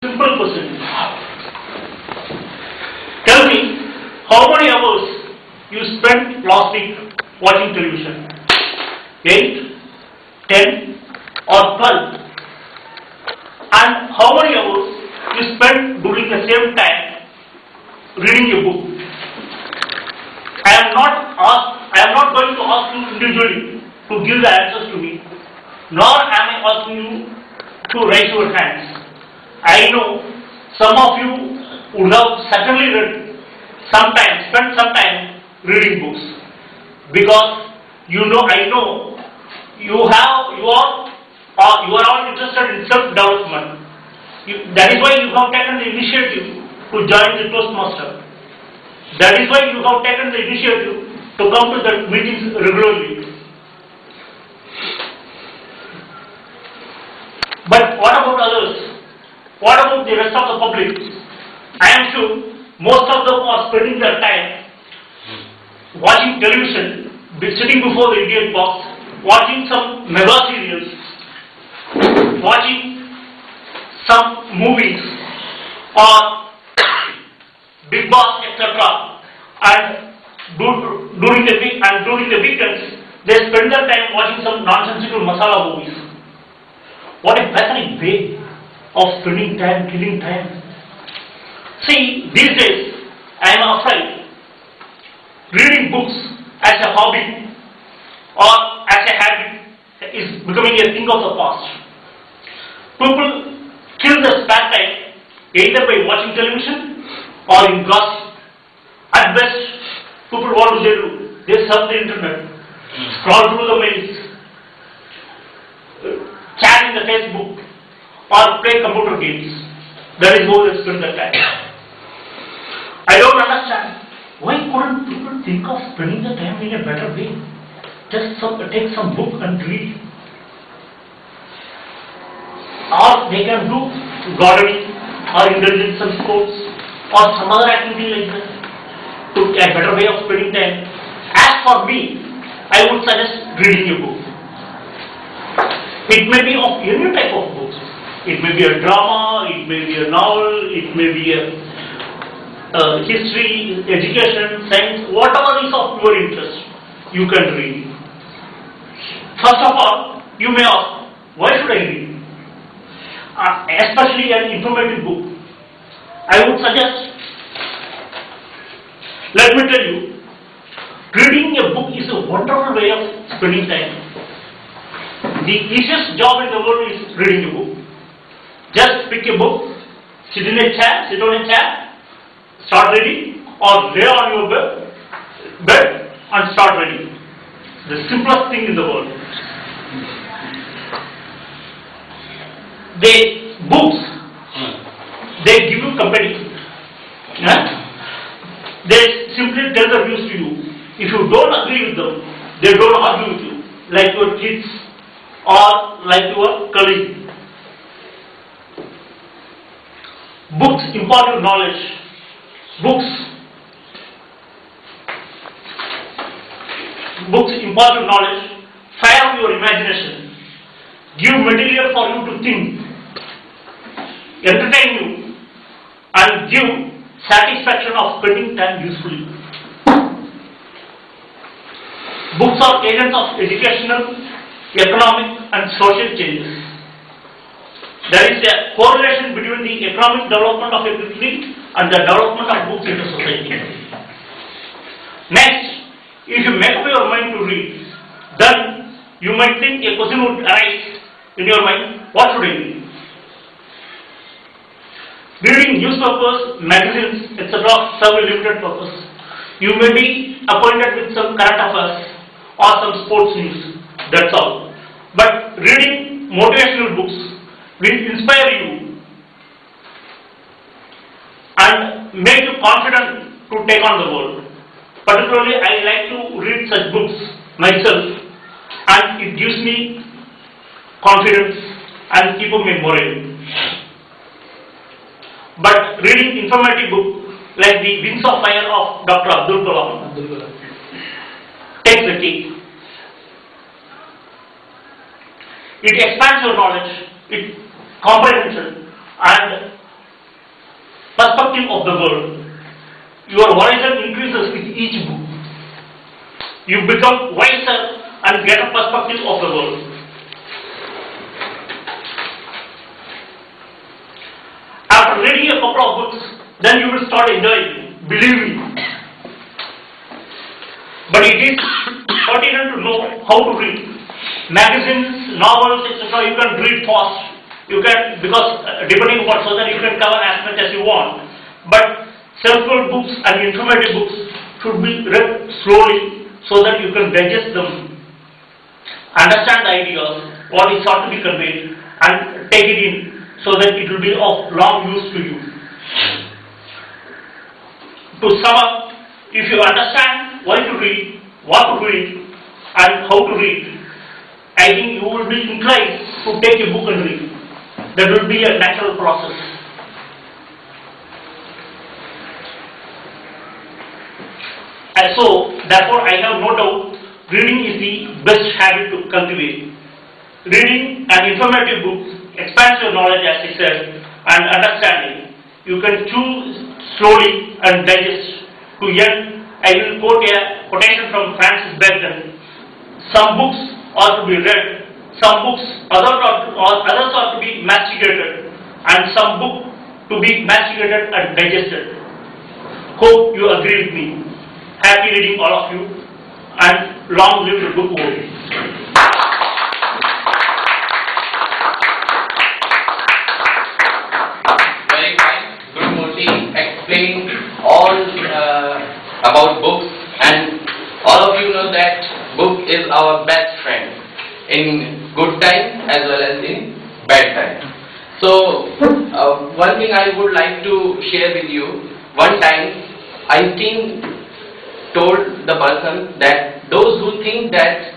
Simple question. Tell me, how many hours you spent last week watching television? 8, 10 or 12? And how many hours you spent during the same time reading a book? I am not going to ask you individually to give the answers to me, nor am I asking you to raise your hands. I know some of you would have certainly spent some time reading books, because I know you are all interested in self-development. That is why you have taken the initiative to join the Toastmaster. That is why you have taken the initiative to come to the meetings regularly. But what about others? What about the rest of the public? I am sure most of them are spending their time watching television, sitting before the Indian box, watching some mega serials, watching some movies or Big Boss, etc. And during the weekends, they spend their time watching some nonsensical masala movies. What a pathetic way of spending time, killing time. See, these days, I am afraid reading books as a hobby or as a habit is becoming a thing of the past. People kill their spare time either by watching television or in gossip. At best, people, what do? They surf the internet, scroll through the mails, chat in the Facebook, or play computer games. That is how they spend their time. I don't understand. Why couldn't people think of spending the time in a better way? Just take some book and read. Or they can do gardening or indulge in some sports or some other activity like that to a better way of spending time. As for me, I would suggest reading a book. It may be of any type of books. It may be a drama, it may be a novel, it may be a history, education, science, whatever is of your interest, you can read. First of all, you may ask, why should I read? Especially an informative book. I would suggest, let me tell you, reading a book is a wonderful way of spending time. The easiest job in the world is reading a book. Just pick a book, sit on a chair, start reading, or lay on your bed and start reading. The simplest thing in the world. Books, they give you company. They simply tell the views to you. If you don't agree with them, they don't argue with you, like your kids or like your colleague. Books impart your knowledge. Books impart your knowledge, fire up your imagination, give material for you to think, entertain you, and give satisfaction of spending time usefully. Books are agents of educational, economic, and social changes. There is a correlation between the economic development of a country and the development of books in the society. Next, if you make up your mind to read, then you might think a question would arise in your mind, what should I read? Reading newspapers, magazines, etc. serve a limited purpose. You may be acquainted with some current affairs or some sports news, that's all. But reading motivational books will inspire you and make you confident to take on the world. Particularly, I like to read such books myself, and it gives me confidence and keeps me morale. But reading informative book like the Wings of Fire of Dr. Abdul Kalam takes the cake. It expands your knowledge, it comprehension, and perspective of the world. Your horizon increases with each book. You become wiser and get a perspective of the world. After reading a couple of books, then you will start enjoying, believing. But it is pertinent to know how to read. Magazines, novels, etc. you can read fast. You can, because depending on so that you can cover as much as you want. But self-help books and informative books should be read slowly so that you can digest them, understand the ideas, what is sought to be conveyed, and take it in so that it will be of long use to you. To sum up, if you understand why to read, what to read, and how to read, I think you will be inclined to take a book and read. That will be a natural process. And so, therefore, I have no doubt reading is the best habit to cultivate. Reading an informative book expands your knowledge, as I said, and understanding. You can choose slowly and digest. To end, I will quote a quotation from Francis Bacon. Some books are to be read, some books, others are to be masticated, and some book to be masticated and digested. Hope you agree with me. Happy reading, all of you, and long live the book world. Very fine. Gurumurty explained all about books, and all of you know that book is our best friend in good time as well as in bad time. So one thing I would like to share with you. One time Einstein told the person that those who think that